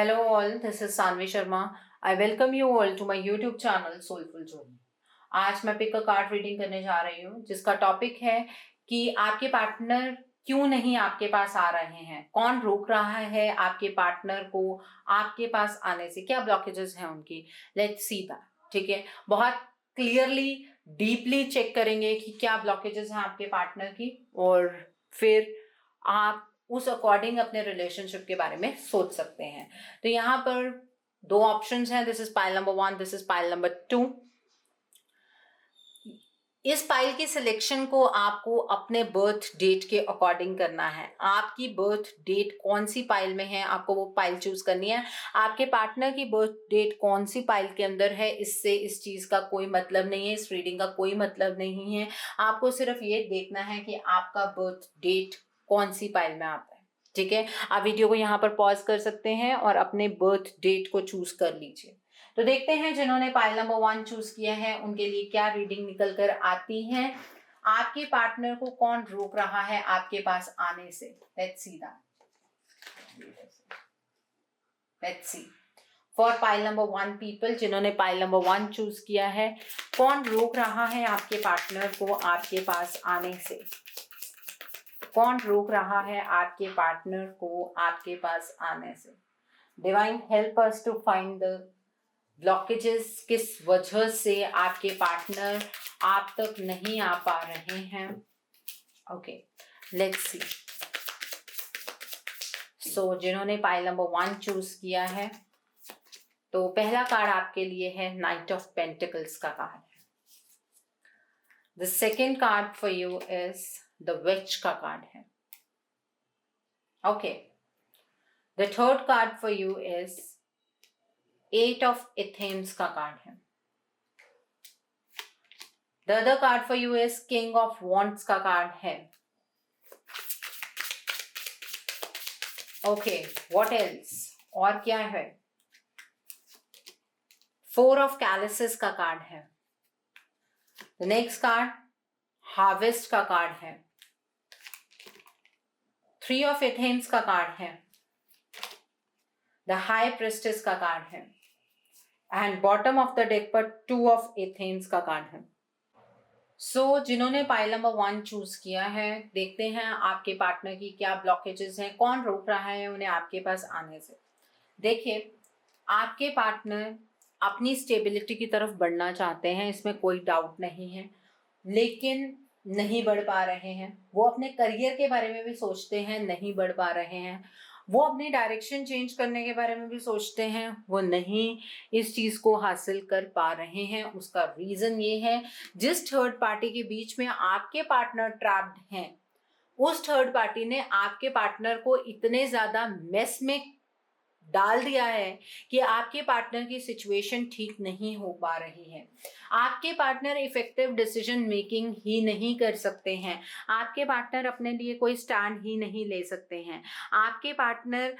Hello all, this is Sanvi Sharma. I welcome you all to my YouTube channel Soulful Journey. आज मैं pick a card reading करने जा रही हूँ जिसका टॉपिक है कि आपके पार्टनर क्यों नहीं आपके पास आ रहे हैं, कौन रोक रहा है आपके पार्टनर को आपके पास आने से, क्या ब्लॉकेजेस हैं उनकी। Let's see that. ठीक है, बहुत क्लियरली डीपली चेक करेंगे कि क्या ब्लॉकेजेस हैं आपके पार्टनर की, और फिर आप उस अकॉर्डिंग अपने रिलेशनशिप के बारे में सोच सकते हैं। तो यहाँ पर दो ऑप्शंस हैं, this is pile number 1, this is pile number 2। इस पाइल की सिलेक्शन को आपको अपने बर्थ डेट के अकॉर्डिंग करना है। आपकी बर्थ डेट कौन सी पाइल में है, आपको वो पाइल चूज करनी है। आपके पार्टनर की बर्थ डेट कौन सी पाइल के अंदर है, इससे इस चीज का कोई मतलब नहीं है, इस रीडिंग का कोई मतलब नहीं है। आपको सिर्फ ये देखना है कि आपका बर्थ डेट कौन सी पाइल में आता है। ठीक है, आप वीडियो को यहाँ पर पॉज कर सकते हैं और अपने बर्थ डेट को चूज कर लीजिए। तो देखते हैं जिन्होंने पाइल नंबर 1 चूज किया है उनके लिए क्या रीडिंग निकल कर आती है। आपके पार्टनर को कौन रोक रहा है आपके पास आने से। Let's see that. Let's see for pile number 1 people जिन्होंने पाइल नंबर 1 चूज किया है, कौन रोक रहा है आपके पार्टनर को आपके पास आने से। कौन रोक रहा है आपके पार्टनर को आपके पास आने से। Divine help us to find the blockages, किस वजह से आपके पार्टनर आप तक नहीं आ पा रहे हैं। Okay, let's see. सो जिन्होंने पाइल नंबर 1 चूज किया है, तो पहला कार्ड आपके लिए है नाइट ऑफ पेंटिकल्स का कार्ड है। The second card for you is the witch का कार्ड है। Okay, the third card for you is 8 of athames का कार्ड है। The other card for you is King of Wands का card है। Okay, what else? और क्या है? 4 of Chalices का कार्ड है। The next card Harvest का कार्ड है। 3 of Athens का कार्ड है। The High Priestess का कार्ड है। And bottom of the deck पर 2 of Athens का कार्ड है। जिन्होंने पाइल नंबर 1 चूज किया है, देखते हैं आपके पार्टनर की क्या ब्लॉकेजेस हैं, कौन रोक रहा है उन्हें आपके पास आने से। देखिए, आपके पार्टनर अपनी स्टेबिलिटी की तरफ बढ़ना चाहते हैं, इसमें कोई डाउट नहीं है, लेकिन नहीं बढ़ पा रहे हैं। वो अपने करियर के बारे में भी सोचते हैं, नहीं बढ़ पा रहे हैं। वो अपनी डायरेक्शन चेंज करने के बारे में भी सोचते हैं, वो नहीं इस चीज को हासिल कर पा रहे हैं। उसका रीजन ये है, जिस थर्ड पार्टी के बीच में आपके पार्टनर ट्रैप्ड हैं, उस थर्ड पार्टी ने आपके पार्टनर को इतने ज्यादा मेस में डाल दिया है कि आपके पार्टनर की सिचुएशन ठीक नहीं हो पा रही है। आपके पार्टनर इफेक्टिव डिसीजन मेकिंग ही नहीं कर सकते हैं। आपके पार्टनर अपने लिए कोई स्टैंड ही नहीं ले सकते हैं। आपके पार्टनर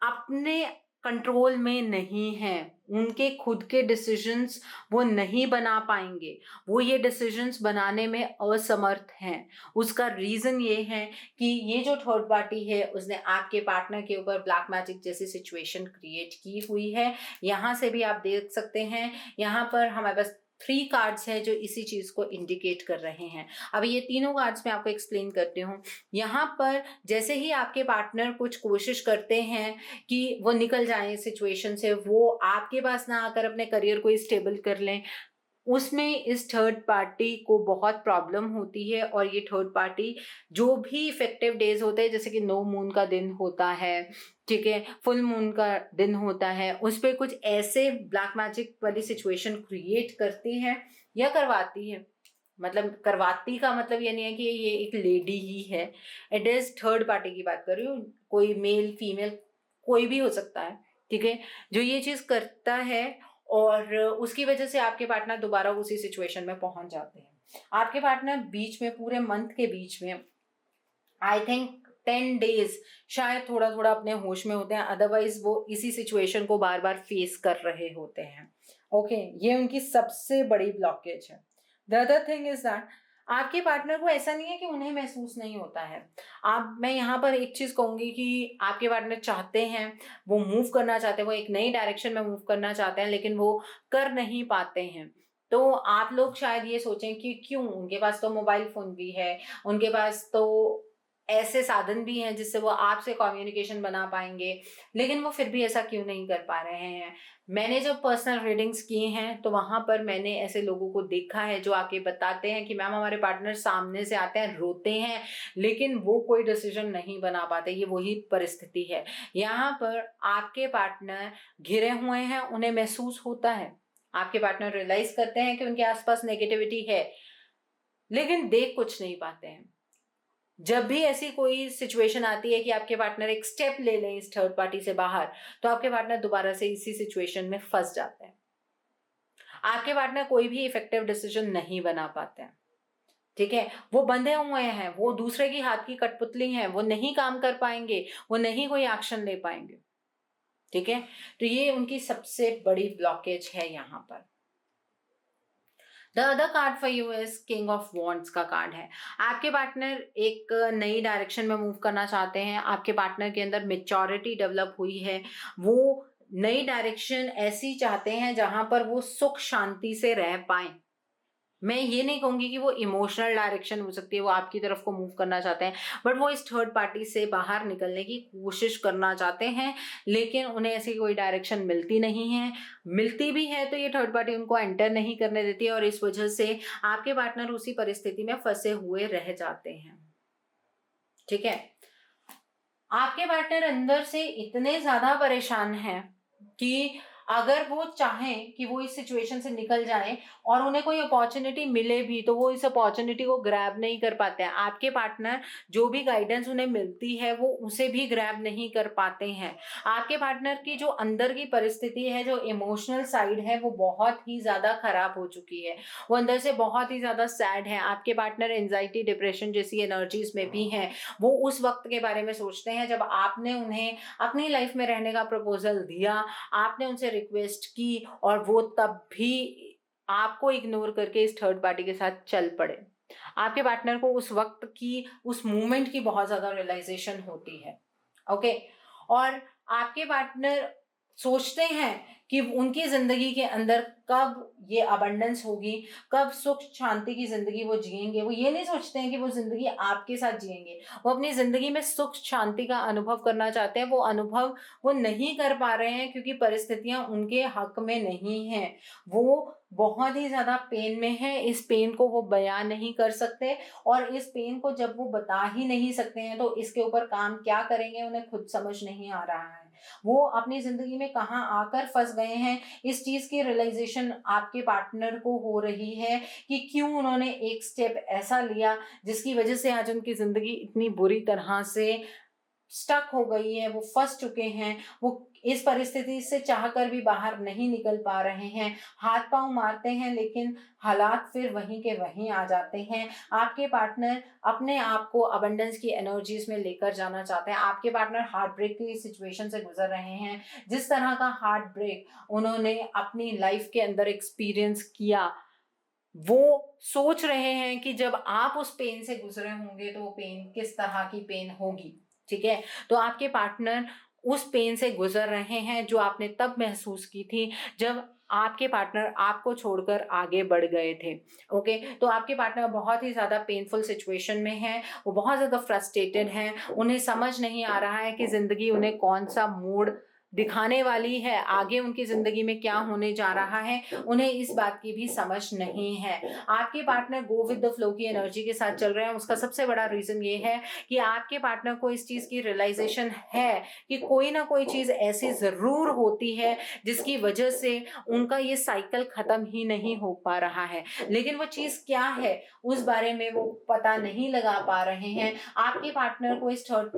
अपने कंट्रोल में नहीं है। उनके खुद के डिसीजंस वो नहीं बना पाएंगे, वो ये डिसीजंस बनाने में असमर्थ हैं। उसका रीजन ये है कि ये जो थर्ड पार्टी है उसने आपके पार्टनर के ऊपर ब्लैक मैजिक जैसी सिचुएशन क्रिएट की हुई है। यहाँ से भी आप देख सकते हैं, यहाँ पर हमारे पास 3 कार्ड्स हैं जो इसी चीज को इंडिकेट कर रहे हैं। अभी ये तीनों कार्ड्स मैं आपको एक्सप्लेन करती हूँ। यहाँ पर जैसे ही आपके पार्टनर कुछ कोशिश करते हैं कि वो निकल जाए सिचुएशन से, वो आपके पास ना आकर अपने करियर को स्टेबल कर लें, उसमें इस थर्ड पार्टी को बहुत प्रॉब्लम होती है। और ये थर्ड पार्टी जो भी इफेक्टिव डेज होते हैं, जैसे कि नो मून का दिन होता है, ठीक है, फुल मून का दिन होता है, उस पर कुछ ऐसे ब्लैक मैजिक वाली सिचुएशन क्रिएट करती है या करवाती है। मतलब करवाती का मतलब ये नहीं है कि ये एक लेडी ही है, इट इज थर्ड पार्टी की बात कर रही हूँ, कोई मेल फीमेल कोई भी हो सकता है, ठीक है, जो ये चीज करता है और उसकी वजह से आपके पार्टनर दोबारा उसी सिचुएशन में पहुंच जाते हैं। आपके पार्टनर बीच में, पूरे मंथ के बीच में आई थिंक 10 डेज शायद थोड़ा थोड़ा अपने होश में होते हैं, अदरवाइज वो इसी सिचुएशन को बार बार फेस कर रहे होते हैं। ओके, ये उनकी सबसे बड़ी ब्लॉकेज है। The other thing is that आपके पार्टनर को ऐसा नहीं है कि उन्हें महसूस नहीं होता है। आप मैं यहाँ पर एक चीज़ कहूँगी कि आपके पार्टनर चाहते हैं, वो मूव करना चाहते हैं, वो एक नई डायरेक्शन में मूव करना चाहते हैं, लेकिन वो कर नहीं पाते हैं। तो आप लोग शायद ये सोचें कि क्यों? उनके पास तो मोबाइल फ़ोन भी है, उनके पास तो ऐसे साधन भी हैं जिससे वो आपसे कम्युनिकेशन बना पाएँगे, लेकिन वो फिर भी ऐसा क्यों नहीं कर पा रहे हैं? मैंने जब पर्सनल रीडिंग्स किए हैं तो वहाँ पर मैंने ऐसे लोगों को देखा है जो आके बताते हैं कि मैम हमारे पार्टनर सामने से आते हैं, रोते हैं, लेकिन वो कोई डिसीजन नहीं बना पाते। ये वही परिस्थिति है। यहाँ पर आपके पार्टनर घिरे हुए हैं, उन्हें महसूस होता है। आपके पार्टनर रियलाइज़ करते हैं कि उनके आस-पास नेगेटिविटी है, लेकिन देख कुछ नहीं पाते हैं। जब भी ऐसी कोई सिचुएशन आती है कि आपके पार्टनर एक स्टेप ले लें इस थर्ड पार्टी से बाहर, तो आपके पार्टनर दोबारा से इसी सिचुएशन में फँस जाते हैं। आपके पार्टनर कोई भी इफेक्टिव डिसीजन नहीं बना पाते हैं, ठीक है? वो बंधे हुए हैं, वो दूसरे की हाथ की कठपुतली हैं, वो नहीं काम कर पाएँगे, वो नहीं कोई एक्शन ले पाएँगे, ठीक है? तो ये उनकी सबसे बड़ी ब्लॉकेज है यहाँ पर। The other card for you is king of wands का कार्ड है। आपके पार्टनर एक नई डायरेक्शन में मूव करना चाहते हैं, आपके पार्टनर के अंदर मेच्योरिटी डेवलप हुई है, वो नई डायरेक्शन ऐसी चाहते हैं जहां पर वो सुख शांति से रह पाएं। मैं ये नहीं कहूँगी कि वो इमोशनल डायरेक्शन हो सकती है, वो आपकी तरफ को मूव करना चाहते हैं, बट वो इस थर्ड पार्टी से बाहर निकलने की कोशिश करना चाहते हैं, लेकिन उन्हें ऐसी कोई डायरेक्शन मिलती नहीं है। मिलती भी है तो ये थर्ड पार्टी उनको एंटर नहीं करने देती है और इस वजह से आपके पार्टनर उसी परिस्थिति में फँसे हुए रह जाते हैं, ठीक है? आपके पार्टनर अंदर से इतने ज़्यादा परेशान हैं कि अगर वो चाहें कि वो इस सिचुएशन से निकल जाएँ और उन्हें कोई अपॉर्च्युनिटी मिले भी, तो वो इस अपॉर्च्युनिटी को ग्रैब नहीं कर पाते हैं। आपके पार्टनर जो भी गाइडेंस उन्हें मिलती है, वो उसे भी ग्रैब नहीं कर पाते हैं। आपके पार्टनर की जो अंदर की परिस्थिति है, जो इमोशनल साइड है, वो बहुत ही ज़्यादा खराब हो चुकी है। वो अंदर से बहुत ही ज़्यादा सैड है। आपके पार्टनर एंग्ज़ायटी, डिप्रेशन जैसी एनर्जीज़ में भी हैं। वो उस वक़्त के बारे में सोचते हैं जब आपने उन्हें अपनी लाइफ़ में रहने का प्रपोज़ल दिया, आपने उनसे रिक्वेस्ट की और वो तब भी आपको इग्नोर करके इस थर्ड पार्टी के साथ चल पड़े। आपके पार्टनर को उस वक़्त की, उस मोमेंट की बहुत ज़्यादा रियलाइज़ेशन होती है, ओके? और आपके पार्टनर सोचते हैं कि उनकी ज़िंदगी के अंदर कब ये अबंडेंस होगी, कब सुख शांति की ज़िंदगी वो जिएँगे। वो ये नहीं सोचते हैं कि वो ज़िंदगी आपके साथ जिएँगे। वो अपनी ज़िंदगी में सुख शांति का अनुभव करना चाहते हैं, वो अनुभव वो नहीं कर पा रहे हैं क्योंकि परिस्थितियाँ उनके हक में नहीं हैं। वो बहुत ही ज़्यादा पेन में हैं, इस पेन को वो बयान नहीं कर सकते और इस पेन को जब वो बता ही नहीं सकते हैं, तो इसके ऊपर काम क्या करेंगे उन्हें खुद समझ नहीं आ रहा है। वो अपनी ज़िंदगी में कहाँ आकर फँस गए हैं, इस चीज़ की रियलाइज़ेशन आपके पार्टनर को हो रही है कि क्यों उन्होंने एक स्टेप ऐसा लिया, जिसकी वजह से आज उनकी ज़िंदगी इतनी बुरी तरह से स्टक हो गई है, वो फँस चुके हैं, वो इस परिस्थिति से चाहकर भी बाहर नहीं निकल पा रहे हैं, हाथ-पाँव मारते हैं लेकिन हालात फिर वहीं के वहीं आ जाते हैं। आपके पार्टनर अपने आप को अबंडेंस की एनर्जीज़ में लेकर जाना चाहते हैं, आपके पार्टनर हार्ट ब्रेक की सिचुएशन से गुज़र रहे हैं। जिस तरह का हार्ट ब्रेक उन्होंने अपनी लाइफ़ के अंदर एक्सपीरियंस किया, वो सोच रहे हैं कि जब आप उस पेन से गुज़रे होंगे तो वो पेन किस तरह की पेन होगी, ठीक है? तो आपके पार्टनर उस पेन से गुज़र रहे हैं जो आपने तब महसूस की थी जब आपके पार्टनर आपको छोड़कर आगे बढ़ गए थे, ओके? तो आपके पार्टनर बहुत ही ज़्यादा पेनफुल सिचुएशन में हैं, वो बहुत ज़्यादा फ्रस्ट्रेटेड हैं, उन्हें समझ नहीं आ रहा है कि ज़िंदगी उन्हें कौन-सा मोड़ दिखाने वाली है, आगे उनकी ज़िंदगी में क्या होने जा रहा है, उन्हें इस बात की भी समझ नहीं है। आपके partner go with the flow की एनर्जी के साथ चल रहे हैं, उसका सबसे बड़ा रीज़न ये है कि आपके पार्टनर को इस चीज़ की रियलाइज़ेशन है कि कोई ना कोई चीज़ ऐसी ज़रूर होती है, जिसकी वजह से उनका ये साइकिल ख़त्म ही नहीं हो पा रहा है। लेकिन वो चीज़ क्या है, उस बारे में वो पता नहीं लगा पा रहे हैं। आपके पार्टनर को इस थर्ड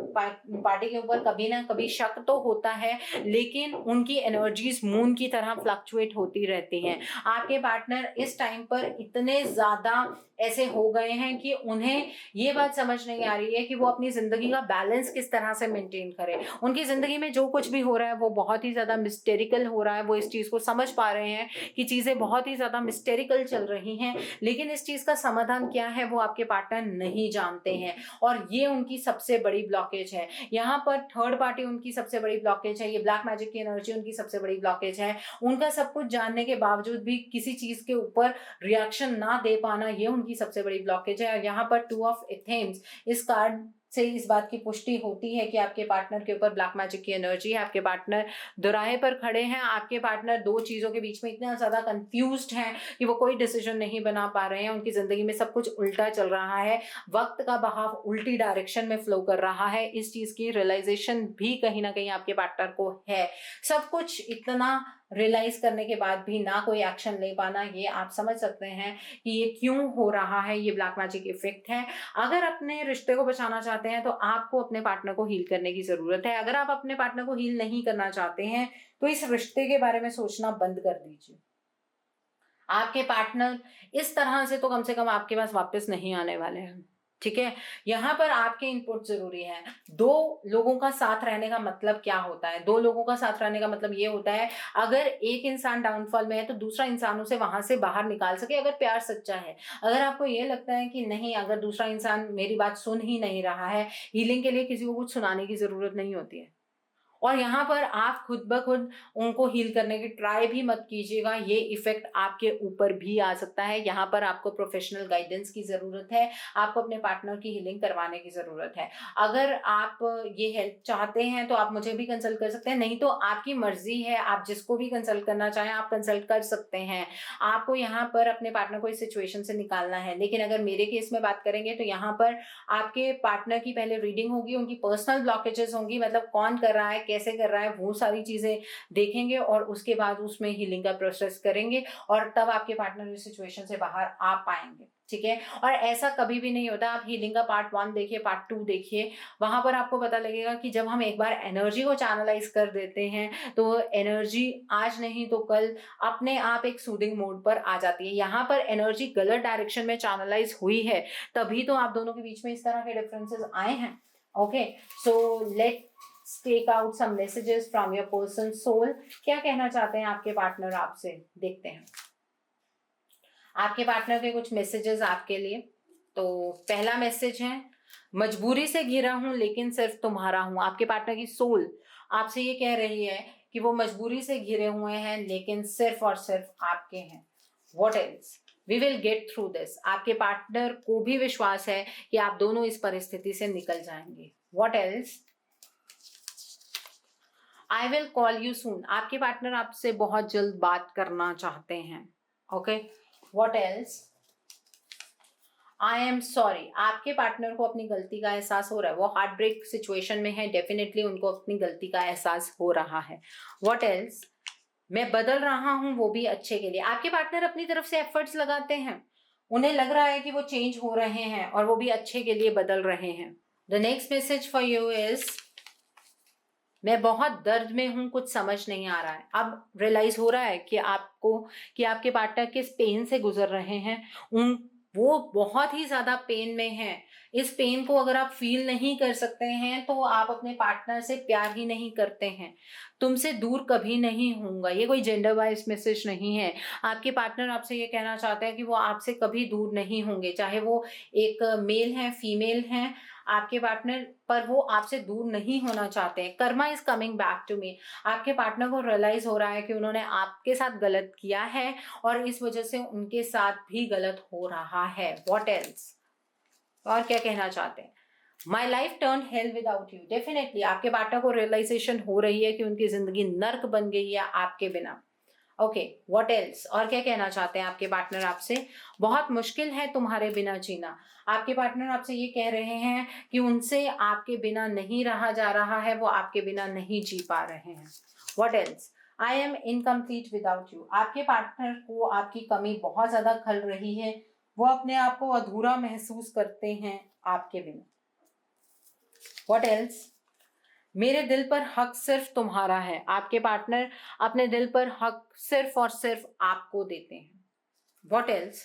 पार्टी के ऊपर कभी ना कभी शक तो होता है, लेकिन उनकी एनर्जीज मून की तरह फ्लक्चुएट होती रहती हैं। आपके पार्टनर इस टाइम पर इतने ज़्यादा ऐसे हो गए हैं कि उन्हें ये बात समझ नहीं आ रही है कि वो अपनी ज़िंदगी का बैलेंस किस तरह से मेंटेन करें। उनकी ज़िंदगी में जो कुछ भी हो रहा है वो बहुत ही ज़्यादा मिस्टेरिकल हो रहा है। वो इस चीज़ को समझ पा रहे हैं कि चीज़ें बहुत ही ज़्यादा मिस्टेरिकल चल रही हैं, लेकिन इस चीज़ का समाधान क्या है वो आपके पार्टनर नहीं जानते हैं, और ये उनकी सबसे बड़ी ब्लॉकेज है। यहाँ पर थर्ड पार्टी उनकी सबसे बड़ी ब्लॉकेज है। ये ब्लैक मैजिक की एनर्जी उनकी सबसे बड़ी ब्लॉकेज है। उनका सब कुछ जानने के बावजूद भी किसी चीज़ के ऊपर रिएक्शन ना दे पाना, ये उनकी सबसे बड़ी ब्लॉकेज है। और यहाँ पर टू ऑफ एथेम्स इस कार्ड से इस बात की पुष्टि होती है कि आपके पार्टनर के ऊपर ब्लैक मैजिक की एनर्जी है। आपके पार्टनर दोराहे पर खड़े हैं। आपके पार्टनर दो चीज़ों के बीच में इतना ज़्यादा कंफ्यूज्ड हैं कि वो कोई डिसीजन नहीं बना पा रहे हैं। उनकी ज़िंदगी में सब कुछ उल्टा चल रहा है, वक्त का बहाव उल्टी डायरेक्शन में फ्लो कर रहा है। इस चीज़ की रियलाइजेशन भी कहीं ना कहीं आपके पार्टनर को है। सब कुछ इतना रियलाइज करने के बाद भी ना कोई एक्शन ले पाना, ये आप समझ सकते हैं कि ये क्यों हो रहा है। ये ब्लैक मैजिक इफेक्ट है। अगर अपने रिश्ते को बचाना चाहते हैं तो आपको अपने पार्टनर को हील करने की जरूरत है। अगर आप अपने पार्टनर को हील नहीं करना चाहते हैं तो इस रिश्ते के बारे में सोचना बंद कर दीजिए। आपके पार्टनर इस तरह से तो कम से कम आपके पास वापस नहीं आने वाले हैं, ठीक है। यहाँ पर आपके इनपुट जरूरी है। दो लोगों का साथ रहने का मतलब क्या होता है? दो लोगों का साथ रहने का मतलब ये होता है, अगर एक इंसान डाउनफॉल में है तो दूसरा इंसान उसे वहां से बाहर निकाल सके, अगर प्यार सच्चा है। अगर आपको ये लगता है कि नहीं, अगर दूसरा इंसान मेरी बात सुन ही नहीं रहा है, हीलिंग के लिए किसी को कुछ सुनाने की जरूरत नहीं होती है। और यहाँ पर आप खुद ब खुद उनको हील करने की ट्राई भी मत कीजिएगा। ये इफेक्ट आपके ऊपर भी आ सकता है। यहाँ पर आपको प्रोफेशनल गाइडेंस की ज़रूरत है। आपको अपने पार्टनर की हीलिंग करवाने की ज़रूरत है। अगर आप ये हेल्प चाहते हैं तो आप मुझे भी कंसल्ट कर सकते हैं, नहीं तो आपकी मर्जी है, आप जिसको भी कंसल्ट करना चाहें आप कंसल्ट कर सकते हैं। आपको यहाँ पर अपने पार्टनर को इस सिचुएशन से निकालना है। लेकिन अगर मेरे केस में बात करेंगे तो यहाँ पर आपके पार्टनर की पहले रीडिंग होगी, उनकी पर्सनल ब्लॉकेजेस होंगी, मतलब कौन कर रहा है, कैसे कर रहा है, वो सारी चीजें देखेंगे और उसके बाद उसमें हीलिंग का प्रोसेस करेंगे और तब आपके पार्टनर इस सिचुएशन से बाहर आ पाएंगे, ठीक है। और ऐसा कभी भी नहीं होता। आप हीलिंग का पार्ट 1 देखिए, पार्ट 2 देखिए, वहां पर आपको पता लगेगा कि जब हम एक बार एनर्जी को चैनलाइज कर देते हैं तो एनर्जी आज नहीं तो कल अपने आप एक सूदिंग मोड पर आ जाती है। यहाँ पर एनर्जी गलत डायरेक्शन में चैनलाइज हुई है, तभी तो आप दोनों के बीच में इस तरह के डिफरेंसेस आए हैं। Okay, so let's take out some messages from your person soul. क्या कहना चाहते हैं आपके पार्टनर आपसे, देखते हैं आपके पार्टनर के कुछ मैसेजेस आपके लिए। तो पहला मैसेज है, मजबूरी से घिरा हूं लेकिन सिर्फ तुम्हारा हूं। आपके पार्टनर की सोल आपसे ये कह रही है कि वो मजबूरी से घिरे हुए हैं लेकिन सिर्फ और सिर्फ आपके हैं। What else, we will get through this. आपके पार्टनर को भी विश्वास है कि आप दोनों इस परिस्थिति से निकल जाएंगे। What else, I will call you soon. आपके पार्टनर आपसे बहुत जल्द बात करना चाहते हैं। Okay, what else, I am sorry. आपके पार्टनर को अपनी गलती का एहसास हो रहा है, वो हार्ट ब्रेक सिचुएशन में है, डेफिनेटली उनको अपनी गलती का एहसास हो रहा है। व्हाट एल्स, मैं बदल रहा हूं वो भी अच्छे के लिए। आपके पार्टनर अपनी तरफ से एफर्ट्स लगाते हैं, उन्हें लग रहा है कि वो चेंज हो रहे हैं और वो भी अच्छे के लिए बदल रहे हैं। The next message for you is, मैं बहुत दर्द में हूं, कुछ समझ नहीं आ रहा है। अब रियलाइज हो रहा है कि आपको कि आपके पार्टनर किस पेन से गुजर रहे हैं। उन वो बहुत ही ज्यादा पेन में है। इस पेन को अगर आप फील नहीं कर सकते हैं तो आप अपने पार्टनर से प्यार ही नहीं करते हैं। तुमसे दूर कभी नहीं होऊंगा, ये कोई जेंडर वाइज मैसेज नहीं है। आपके पार्टनर आपसे ये कहना चाहते हैं कि वो आपसे कभी दूर नहीं होंगे, चाहे वो एक मेल है फीमेल है आपके पार्टनर, पर वो आपसे दूर नहीं होना चाहते हैं। Karma is coming back to me. आपके पार्टनर को रियलाइज हो रहा है कि उन्होंने आपके साथ गलत किया है और इस वजह से उनके साथ भी गलत हो रहा है। व्हाट एल्स, और क्या कहना चाहते हैं, my life turn hello without you. Definitely आपके पार्टनर को रियलाइजेशन हो रही है कि उनकी जिंदगी नर्क बन गई है आपके बिना। ओके, व्हाट एल्स, और क्या कहना चाहते हैं आपके पार्टनर आपसे, बहुत मुश्किल है तुम्हारे बिना जीना। आपके पार्टनर आपसे ये कह रहे हैं कि उनसे आपके बिना नहीं रहा जा रहा है, वो आपके बिना नहीं जी पा रहे हैं। What else, I am incomplete without you. आपके पार्टनर को आपकी कमी बहुत ज्यादा खल रही है, वो अपने आप को अधूरा महसूस करते हैं आपके बिना। व्हाट एल्स, मेरे दिल पर हक सिर्फ तुम्हारा है। आपके पार्टनर अपने दिल पर हक सिर्फ और सिर्फ आपको देते हैं। What else?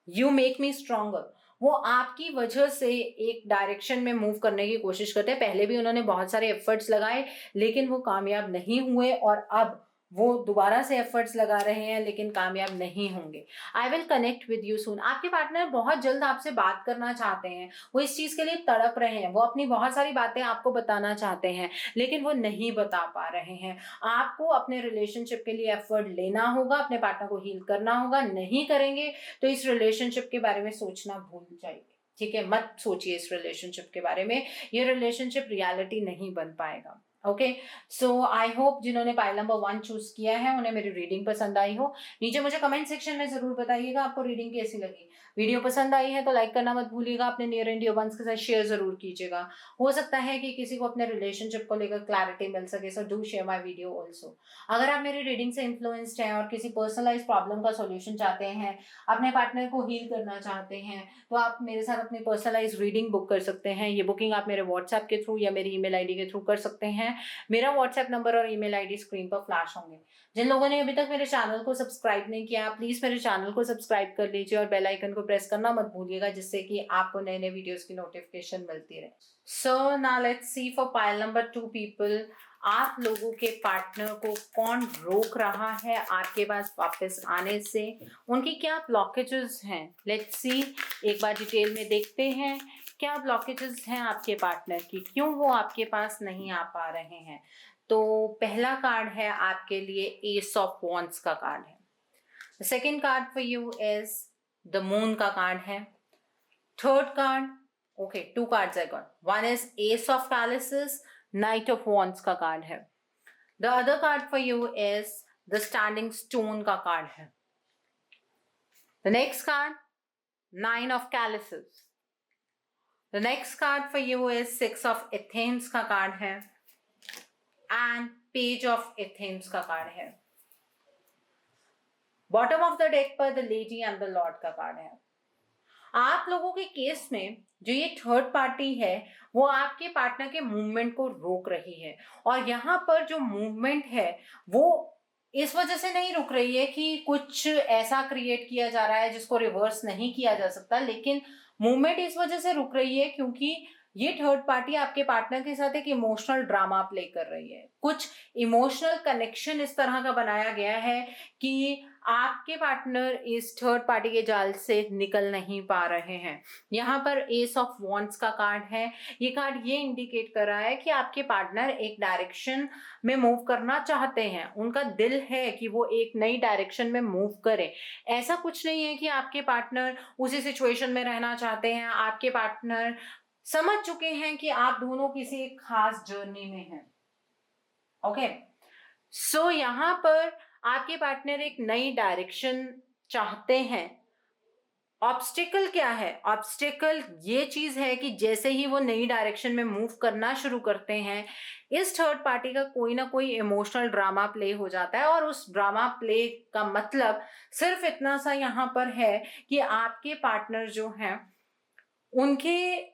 You make me stronger. वो आपकी वजह से एक डायरेक्शन में मूव करने की कोशिश करते हैं। पहले भी उन्होंने बहुत सारे एफर्ट्स लगाए लेकिन वो कामयाब नहीं हुए, और अब वो दोबारा से एफर्ट्स लगा रहे हैं लेकिन कामयाब नहीं होंगे। I will connect with you soon. आपके पार्टनर बहुत जल्द आपसे बात करना चाहते हैं, वो इस चीज के लिए तड़प रहे हैं, वो अपनी बहुत सारी बातें आपको बताना चाहते हैं लेकिन वो नहीं बता पा रहे हैं। आपको अपने रिलेशनशिप के लिए एफर्ट लेना होगा, अपने पार्टनर को हील करना होगा। नहीं करेंगे तो इस रिलेशनशिप के बारे में सोचना भूल जाइए। ठीक है, मत सोचिए इस रिलेशनशिप के बारे में। ये रिलेशनशिप रियलिटी नहीं बन पाएगा। ओके, सो आई होप जिन्होंने पाइल नंबर 1 चूज किया है उन्हें मेरी रीडिंग पसंद आई हो। नीचे मुझे कमेंट सेक्शन में जरूर बताइएगा आपको रीडिंग कैसी लगी। वीडियो पसंद आई है तो लाइक करना मत भूलिएगा, अपने नियर एंड डियर वंस के साथ शेयर जरूर कीजिएगा। हो सकता है कि किसी को अपने रिलेशनशिप को लेकर क्लैरिटी मिल सके, so do share my video also. अगर आप मेरी रीडिंग से इन्फ्लुएंस्ड हैं और किसी पर्सनलाइज प्रॉब्लम का सॉल्यूशन चाहते हैं, अपने पार्टनर को हील करना चाहते हैं, तो आप मेरे साथ अपनी पर्सनलाइज रीडिंग बुक कर सकते हैं। ये बुकिंग आप मेरे व्हाट्सएप के थ्रू या मेरी ईमेल आईडी के थ्रू कर सकते हैं। मेरा व्हाट्सएप नंबर और ईमेल आईडी स्क्रीन पर फ्लैश होंगे। जिन लोगों ने अभी तक मेरे चैनल को सब्सक्राइब नहीं किया, प्लीज मेरे चैनल को सब्सक्राइब कर लीजिए और बेल आइकन को प्रेस करना मत भूलिएगा, जिससे कि आपको नए नए वीडियोस की नोटिफिकेशन मिलती रहे। So now let's see for pile number 2 people, आप लोगों के पार्टनर को कौन रोक रहा है आपके पास वापस आने से, उनकी क्या ब्लॉकेजेस हैं। लेट्स सी, एक बार डिटेल में देखते हैं क्या ब्लॉकेजेस हैं आपके पार्टनर की, क्यों वो आपके पास नहीं आ पा रहे हैं। तो पहला कार्ड है आपके लिए एस ऑफ वॉन्ड्स का कार्ड है। The second card for you is the moon का कार्ड है। Third card, okay, 2 cards I got, one is ace of palaces, knight of wands का कार्ड है। The other card for you is the standing stone का card है। The next card, 9 of chalices. The next card for you is 6 of athames का card है and page of athames का card है। Bottom of the deck पर the lady and the Lord का card है। आप लोगों के केस में जो ये थर्ड पार्टी है वो आपके पार्टनर के मूवमेंट को रोक रही है, और यहाँ पर जो मूवमेंट है वो इस वजह से नहीं रुक रही है कि कुछ ऐसा क्रिएट किया जा रहा है जिसको रिवर्स नहीं किया जा सकता, लेकिन मूवमेंट इस वजह से रुक रही है क्योंकि ये थर्ड पार्टी आपके पार्टनर के साथ एक इमोशनल ड्रामा प्ले कर रही है। कुछ इमोशनल कनेक्शन इस तरह का बनाया गया है कि आपके पार्टनर इस थर्ड पार्टी के जाल से निकल नहीं पा रहे हैं। यहाँ पर एस ऑफ वॉन्ड्स का कार्ड है। ये कार्ड ये इंडिकेट कर रहा है कि आपके पार्टनर एक डायरेक्शन में मूव करना चाहते हैं, उनका दिल है कि वो एक नई डायरेक्शन में मूव करें। ऐसा कुछ नहीं है कि आपके पार्टनर उसी सिचुएशन में रहना चाहते हैं। आपके पार्टनर समझ चुके हैं कि आप दोनों किसी एक खास जर्नी में हैं। ओके, सो यहाँ पर आपके पार्टनर एक नई डायरेक्शन चाहते हैं। ऑब्स्टिकल क्या है? ऑब्स्टिकल ये चीज है कि जैसे ही वो नई डायरेक्शन में मूव करना शुरू करते हैं, इस थर्ड पार्टी का कोई ना कोई इमोशनल ड्रामा प्ले हो जाता है, और उस ड्रामा प्ले का मतलब सिर्फ इतना सा यहाँ पर है कि आपके पार्टनर जो हैं उनके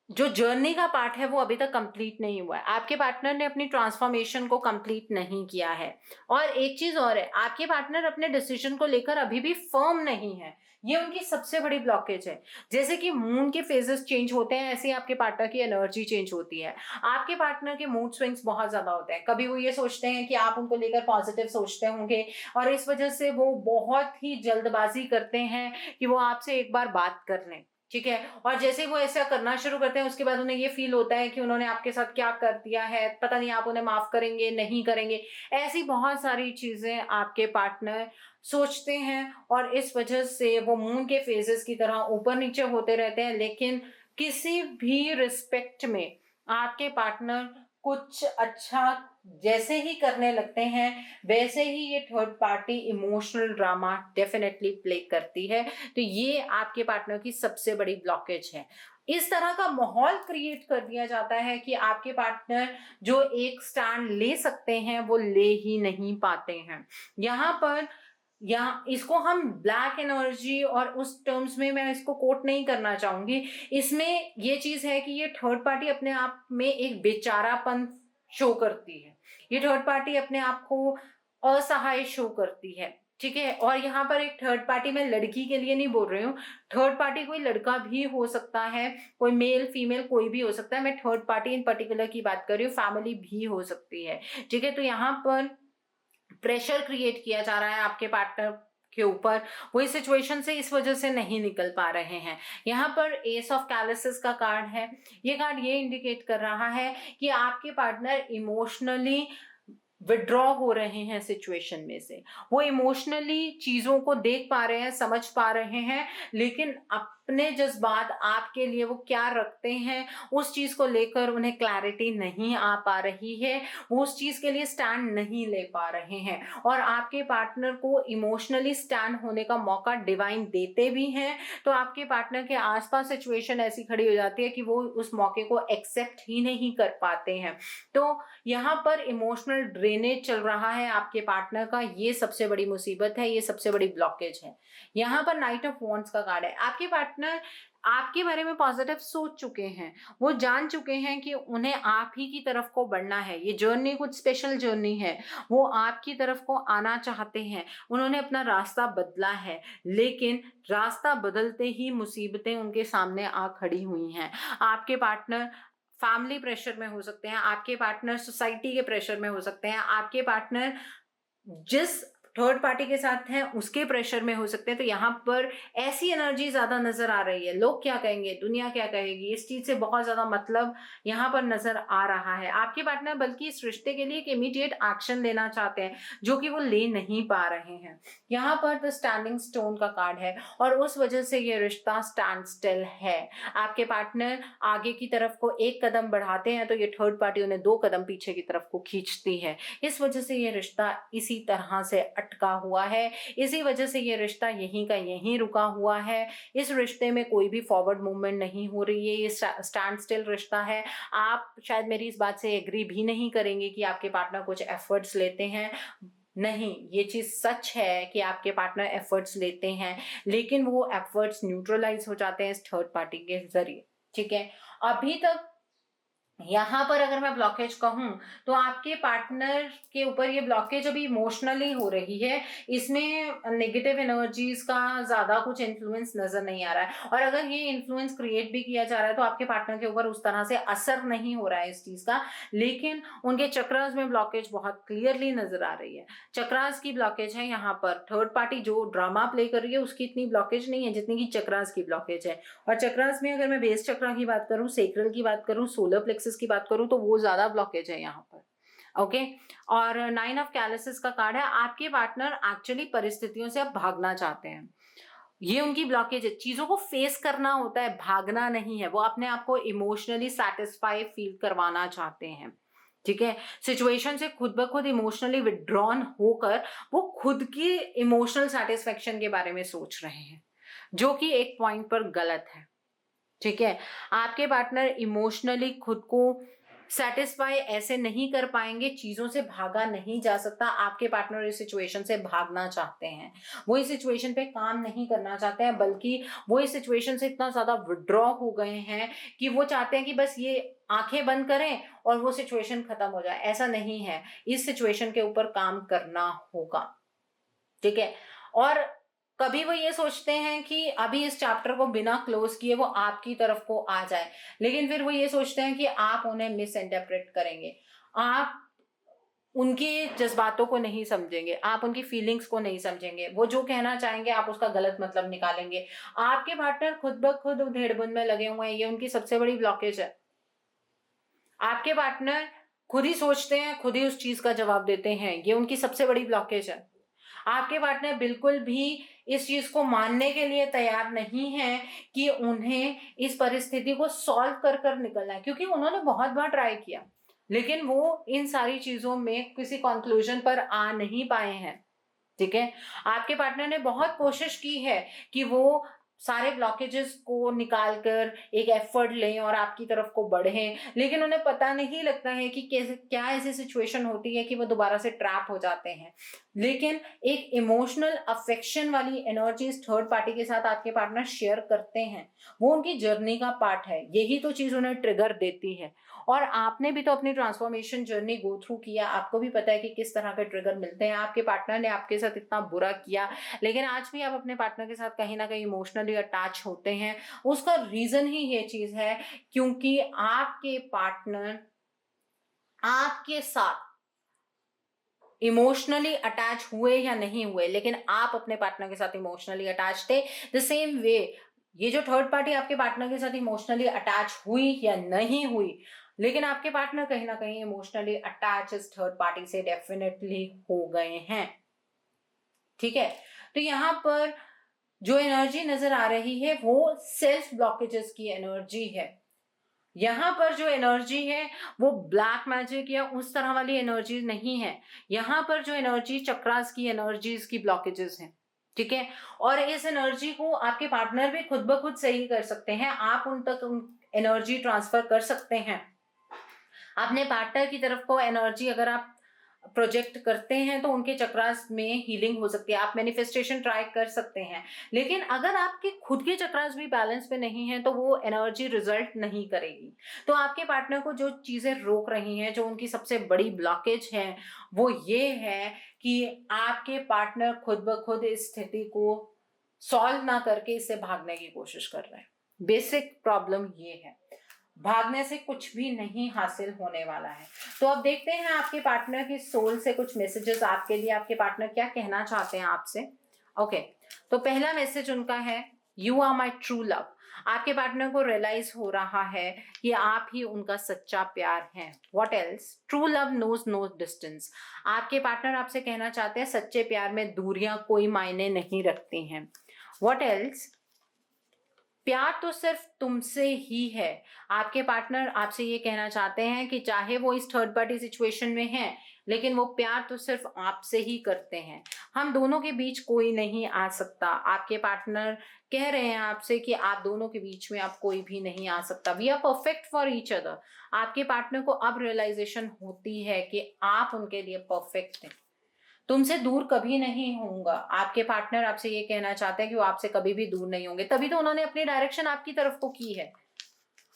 जो जर्नी का पार्ट है वो अभी तक कंप्लीट नहीं हुआ है। आपके पार्टनर ने अपनी ट्रांसफॉर्मेशन को कंप्लीट नहीं किया है। और एक चीज और है, आपके पार्टनर अपने डिसीजन को लेकर अभी भी फर्म नहीं है। ये उनकी सबसे बड़ी ब्लॉकेज है। जैसे कि मून के फेजेस चेंज होते हैं, ऐसे ही आपके पार्टनर की एनर्जी चेंज होती है। आपके पार्टनर के मूड स्विंग्स बहुत ज्यादा होते हैं। कभी वो ये सोचते हैं कि आप उनको लेकर पॉजिटिव सोचते होंगे, और इस वजह से वो बहुत ही जल्दबाजी करते हैं कि वो आपसे एक बार बात कर लें। ठीक है, और जैसे वो ऐसा करना शुरू करते हैं उसके बाद उन्हें ये फील होता है कि उन्होंने आपके साथ क्या कर दिया है, पता नहीं आप उन्हें माफ करेंगे नहीं करेंगे। ऐसी बहुत सारी चीजें आपके पार्टनर सोचते हैं, और इस वजह से वो मून के फेजेस की तरह ऊपर नीचे होते रहते हैं। लेकिन किसी भी रिस्पेक्ट में आपके पार्टनर कुछ अच्छा जैसे ही करने लगते हैं वैसे ही ये third party emotional drama definitely play करती है। तो ये आपके पार्टनर की सबसे बड़ी ब्लॉकेज है। इस तरह का माहौल क्रिएट कर दिया जाता है कि आपके पार्टनर जो एक स्टैंड ले सकते हैं वो ले ही नहीं पाते हैं। यहाँ पर या इसको हम ब्लैक एनर्जी और उस टर्म्स में मैं इसको कोट नहीं करना चाहूंगी। इसमें ये चीज है कि ये थर्ड पार्टी अपने आप में एक बेचारापन शो करती है, ये थर्ड पार्टी अपने आप को असहाय शो करती है, ठीक है। और यहाँ पर एक थर्ड पार्टी, मैं लड़की के लिए नहीं बोल रही हूँ, थर्ड पार्टी कोई लड़का भी हो सकता है, कोई मेल फीमेल कोई भी हो सकता है, मैं थर्ड पार्टी इन पर्टिकुलर की बात कर रही हूँ, फैमिली भी हो सकती है, ठीक है। तो यहाँ पर प्रेशर क्रिएट किया जा रहा है आपके पार्टनर के ऊपर, वो इस सिचुएशन से इस वजह से नहीं निकल पा रहे हैं। यहाँ पर एस ऑफ कैलिसेस का कार्ड है, ये कार्ड ये इंडिकेट कर रहा है कि आपके पार्टनर इमोशनली विड्रॉ हो रहे हैं सिचुएशन में से, वो इमोशनली चीजों को देख पा रहे हैं, समझ पा रहे हैं, लेकिन अपने जज्बात आपके लिए वो क्या रखते हैं उस चीज को लेकर उन्हें क्लैरिटी नहीं आ पा रही है, वो उस चीज के लिए स्टैंड नहीं ले पा रहे हैं। और आपके पार्टनर को इमोशनली स्टैंड होने का मौका डिवाइन देते भी हैं, तो आपके पार्टनर के आसपास सिचुएशन ऐसी खड़ी हो जाती है कि वो उस मौके को एक्सेप्ट ही नहीं कर पाते हैं। तो यहाँ पर इमोशनल ड्रेनेज चल रहा है आपके पार्टनर का, ये सबसे बड़ी मुसीबत है, ये सबसे बड़ी ब्लॉकेज है। यहाँ पर नाइट ऑफ वॉन्ड्स का कार्ड है, आपके पार्टनर आपके बारे में पॉजिटिव सोच चुके हैं, वो जान चुके हैं कि उन्हें आप ही की तरफ को बढ़ना है, ये जर्नी कुछ स्पेशल जर्नी है, वो आपकी तरफ को आना चाहते हैं, उन्होंने अपना रास्ता बदला है, लेकिन रास्ता बदलते ही मुसीबतें उनके सामने आ खड़ी हुई हैं। आपके पार्टनर फैमिली प्रेशर में हो सकते हैं, आपके पार्टनर सोसाइटी के प्रेशर में हो सकते हैं, आपके पार्टनर जिस थर्ड पार्टी के साथ हैं उसके प्रेशर में हो सकते हैं। तो यहाँ पर ऐसी एनर्जी ज्यादा नजर आ रही है, लोग क्या कहेंगे, दुनिया क्या कहेगी, इस चीज से बहुत ज्यादा मतलब यहाँ पर नजर आ रहा है। आपके पार्टनर बल्कि इस रिश्ते के लिए एक इमीडिएट एक्शन लेना चाहते हैं जो कि वो ले नहीं पा रहे हैं। यहाँ पर द स्टैंडिंग स्टोन का कार्ड है और उस वजह से ये रिश्ता स्टैंड स्टिल है। आपके पार्टनर आगे की तरफ को एक कदम बढ़ाते हैं तो ये थर्ड पार्टी उन्हें 2 कदम पीछे की तरफ को खींचती है। इस वजह से ये रिश्ता इसी तरह से अटका हुआ है, इसी वजह से ये रिश्ता यहीं का यहीं रुका हुआ है। इस रिश्ते में कोई भी फॉरवर्ड मूवमेंट नहीं हो रही है, ये स्टैंड स्टिल रिश्ता है। आप शायद मेरी इस बात से एग्री भी नहीं करेंगे कि आपके पार्टनर कुछ एफर्ट्स लेते हैं, नहीं, ये चीज सच है कि आपके पार्टनर एफर्ट्स लेते हैं, लेकिन वो एफर्ट्स न्यूट्रलाइज हो जाते हैं इस थर्ड पार्टी के जरिए, ठीक है। अभी तक यहाँ पर अगर मैं ब्लॉकेज कहूँ तो आपके पार्टनर के ऊपर ये ब्लॉकेज अभी इमोशनली हो रही है, इसमें नेगेटिव एनर्जीज का ज्यादा कुछ इन्फ्लुएंस नजर नहीं आ रहा है। और अगर ये इन्फ्लुएंस क्रिएट भी किया जा रहा है तो आपके पार्टनर के ऊपर उस तरह से असर नहीं हो रहा है इस चीज का, लेकिन उनके चक्रास में ब्लॉकेज बहुत क्लियरली नजर आ रही है। चक्रास की ब्लॉकेज है, यहाँ पर थर्ड पार्टी जो ड्रामा प्ले कर रही है उसकी इतनी ब्लॉकेज नहीं है जितनी की चक्रास की ब्लॉकेज है। और चक्रास में अगर मैं बेस चक्रा की बात करूँ, सेक्रल की बात करूँ, सोलर प्लेक्सस की बात करूं तो वो ज्यादा ब्लॉकेज है यहाँ पर, ओके। और 9 ऑफ कैलिसेस का कार्ड है, आपके पार्टनर एक्चुअली परिस्थितियों से अब भागना चाहते हैं, ये उनकी ब्लॉकेज है। चीजों को फेस करना होता है, भागना नहीं है, वो अपने आप को इमोशनली सेटिस्फाई फील करवाना चाहते हैं, ठीक है। सिचुएशन से खुद ब खुद इमोशनली विड्रॉन होकर वो खुद की इमोशनल सेटिस्फेक्शन के बारे में सोच रहे हैं, जो कि एक पॉइंट पर गलत है, ठीक है। आपके पार्टनर इमोशनली खुद को सेटिस्फाई ऐसे नहीं कर पाएंगे, चीजों से भागा नहीं जा सकता। आपके पार्टनर इस सिचुएशन से भागना चाहते हैं, वो इस सिचुएशन पे काम नहीं करना चाहते हैं, बल्कि वो इस सिचुएशन से इतना ज्यादा विड्रॉ हो गए हैं कि वो चाहते हैं कि बस ये आंखें बंद करें और वो सिचुएशन खत्म हो जाए। ऐसा नहीं है, इस सिचुएशन के ऊपर काम करना होगा, ठीक है। और कभी वो ये सोचते हैं कि अभी इस चैप्टर को बिना क्लोज किए वो आपकी तरफ को आ जाए, लेकिन फिर वो ये सोचते हैं कि आप उन्हें मिस इंटरप्रेट करेंगे, आप उनके जज्बातों को नहीं समझेंगे, आप उनकी फीलिंग्स को नहीं समझेंगे, वो जो कहना चाहेंगे आप उसका गलत मतलब निकालेंगे। आपके पार्टनर खुद ब खुद उधेड़बुन में लगे हुए हैं, ये उनकी सबसे बड़ी ब्लॉकेज है। आपके पार्टनर खुद ही सोचते हैं, खुद ही उस चीज का जवाब देते हैं, ये उनकी सबसे बड़ी ब्लॉकेज है। आपके पार्टनर बिल्कुल भी इस चीज को मानने के लिए तैयार नहीं है कि उन्हें इस परिस्थिति को सॉल्व कर कर निकलना है, क्योंकि उन्होंने बहुत बार ट्राई किया, लेकिन वो इन सारी चीजों में किसी कंक्लूजन पर आ नहीं पाए हैं, ठीक है। आपके पार्टनर ने बहुत कोशिश की है कि वो सारे ब्लॉकेजेस को निकाल कर एक एफर्ट लें और आपकी तरफ को बढ़ें, लेकिन उन्हें पता नहीं लगता है कि कैसे क्या ऐसी सिचुएशन होती है कि वो दोबारा से ट्रैप हो जाते हैं। लेकिन एक इमोशनल अफेक्शन वाली एनर्जीज थर्ड पार्टी के साथ आपके पार्टनर शेयर करते हैं, वो उनकी जर्नी का पार्ट है, यही तो चीज उन्हें ट्रिगर देती है। और आपने भी तो अपनी ट्रांसफॉर्मेशन जर्नी गो थ्रू किया, आपको भी पता है कि किस तरह के ट्रिगर मिलते हैं। आपके पार्टनर ने आपके साथ इतना बुरा किया, लेकिन आज भी आप अपने पार्टनर के साथ कहीं ना कहीं इमोशनली अटैच होते हैं। उसका रीजन ही ये चीज है क्योंकि आपके पार्टनर आपके साथ इमोशनली अटैच हुए या नहीं हुए, लेकिन आप अपने पार्टनर के साथ इमोशनली अटैच थे। द सेम वे ये जो थर्ड पार्टी आपके पार्टनर के साथ इमोशनली अटैच हुई या नहीं हुई, लेकिन आपके पार्टनर कहीं ना कहीं इमोशनली अटैच इस थर्ड पार्टी से डेफिनेटली हो गए हैं। ठीक है, तो यहां पर जो एनर्जी नजर आ रही है वो सेल्फ ब्लॉकेजेस की एनर्जी है। यहां पर जो एनर्जी है वो ब्लैक मैजिक या उस तरह वाली एनर्जी नहीं है। यहां पर जो एनर्जी चक्रास की एनर्जीज की ब्लॉकेजेस हैं। ठीक है, और इस एनर्जी को आपके पार्टनर भी खुद ब खुद सही कर सकते हैं, आप उन तक एनर्जी ट्रांसफर कर सकते हैं। अपने पार्टनर की तरफ को एनर्जी अगर आप प्रोजेक्ट करते हैं तो उनके चक्रास में हीलिंग हो सकती है, आप मैनिफेस्टेशन ट्राई कर सकते हैं। लेकिन अगर आपके खुद के चक्रास भी बैलेंस पे नहीं है तो वो एनर्जी रिजल्ट नहीं करेगी। तो आपके पार्टनर को जो चीजें रोक रही हैं, जो उनकी सबसे बड़ी ब्लॉकेज है, वो ये है कि आपके पार्टनर खुद ब खुद इस स्थिति को सॉल्व ना करके इससे भागने की कोशिश कर रहे हैं। बेसिक प्रॉब्लम ये है, भागने से कुछ भी नहीं हासिल होने वाला है। तो अब देखते हैं आपके पार्टनर की सोल से कुछ मैसेजेस आपके लिए, आपके पार्टनर क्या कहना चाहते हैं आपसे। ओके, तो पहला मैसेज उनका है, you are my true love. आपके पार्टनर को रियलाइज हो रहा है कि आप ही उनका सच्चा प्यार है। What else, true love knows no distance. आपके पार्टनर आपसे कहना चाहते हैं सच्चे प्यार में दूरियां कोई मायने नहीं रखती हैं। व्हाट एल्स, प्यार तो सिर्फ तुमसे ही है। आपके पार्टनर आपसे ये कहना चाहते हैं कि चाहे वो इस थर्ड पार्टी सिचुएशन में हैं, लेकिन वो प्यार तो सिर्फ आपसे ही करते हैं। हम दोनों के बीच कोई नहीं आ सकता। आपके पार्टनर कह रहे हैं आपसे कि आप दोनों के बीच में अब कोई भी नहीं आ सकता। We are perfect for each other. आपके पार्टनर को अब रियलाइजेशन होती है कि आप उनके लिए परफेक्ट हैं, तुमसे दूर कभी नहीं होऊंगा। आपके पार्टनर आपसे ये कहना चाहते हैं कि वो आपसे कभी भी दूर नहीं होंगे, तभी तो उन्होंने अपनी डायरेक्शन आपकी तरफ को की है।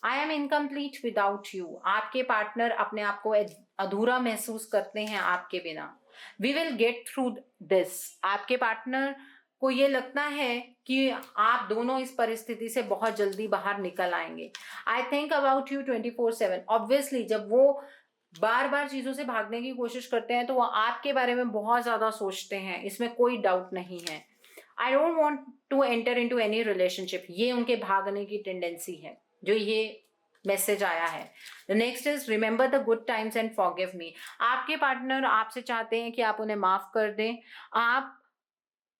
I am incomplete without you. आपके पार्टनर अपने आप को अधूरा महसूस करते हैं आपके बिना। We will get through this. आपके पार्टनर को ये लगता है कि आप दोनों इस परिस्थिति से बहुत जल्दी बाहर निकल आएंगे। I think about you 24/7। Obviously जब वो बार बार चीजों से भागने की कोशिश करते हैं तो वो आपके बारे में बहुत ज्यादा सोचते हैं, इसमें कोई डाउट नहीं है। I don't want to enter in to any relationship. ये उनके भागने की टेंडेंसी है, जो ये मैसेज आया है। The next is remember the good times and forgive me. आपके पार्टनर आपसे चाहते हैं कि आप उन्हें माफ कर दें। आप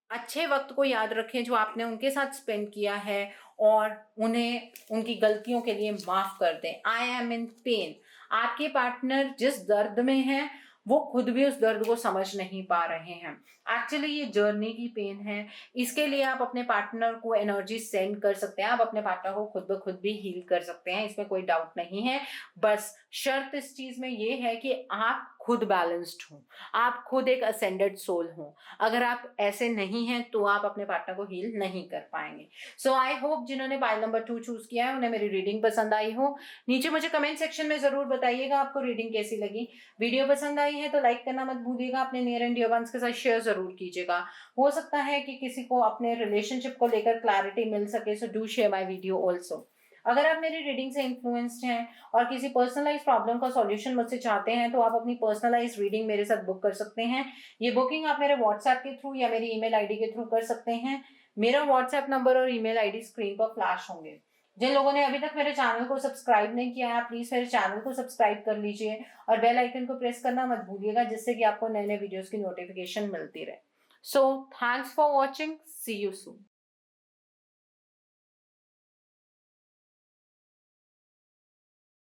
अच्छे वक्त को याद रखें जो आपने उनके साथ स्पेंड किया है और उन्हें उनकी गलतियों के लिए माफ कर दें। I am in pen. आपके पार्टनर जिस दर्द में है वो खुद भी उस दर्द को समझ नहीं पा रहे हैं। एक्चुअली ये जर्नी की पेन है, इसके लिए आप अपने पार्टनर को एनर्जी सेंड कर सकते हैं, आप अपने पार्टनर को खुद ब खुद भी हील कर सकते हैं, इसमें कोई डाउट नहीं है। बस शर्त इस चीज में ये है कि आप खुद बैलेंस्ड हो, आप खुद एक असेंडेड सोल हो। अगर आप ऐसे नहीं हैं तो आप अपने पार्टनर को हील नहीं कर पाएंगे। सो आई होप जिन्होंने पाइल नंबर 2 चूज किया है उन्हें मेरी रीडिंग पसंद आई हो। नीचे मुझे कमेंट सेक्शन में जरूर बताइएगा आपको रीडिंग कैसी लगी। वीडियो पसंद आई है तो लाइक करना मत भूलिएगा, अपने नियर एंड डियर वंस के साथ शेयर जरूर कीजिएगा। हो सकता है कि किसी को अपने रिलेशनशिप को लेकर क्लैरिटी मिल सके, so do share my video also. अगर आप मेरी रीडिंग से इन्फ्लुएंस्ड हैं और किसी पर्सनलाइज प्रॉब्लम का सॉल्यूशन मुझसे चाहते हैं तो आप अपनी पर्सनलाइज रीडिंग मेरे साथ बुक कर सकते हैं। ये बुकिंग आप मेरे व्हाट्सएप के थ्रू या मेरी ईमेल आईडी के थ्रू कर सकते हैं। मेरा व्हाट्सएप नंबर और ईमेल आईडी स्क्रीन पर फ्लैश होंगे। जिन लोगों ने अभी तक मेरे चैनल को सब्सक्राइब नहीं किया है प्लीज मेरे चैनल को सब्सक्राइब कर लीजिए और बेल आइकन को प्रेस करना मत भूलिएगा, जिससे कि आपको नए नए वीडियोस की नोटिफिकेशन मिलती रहे। So thanks for watching, see you soon.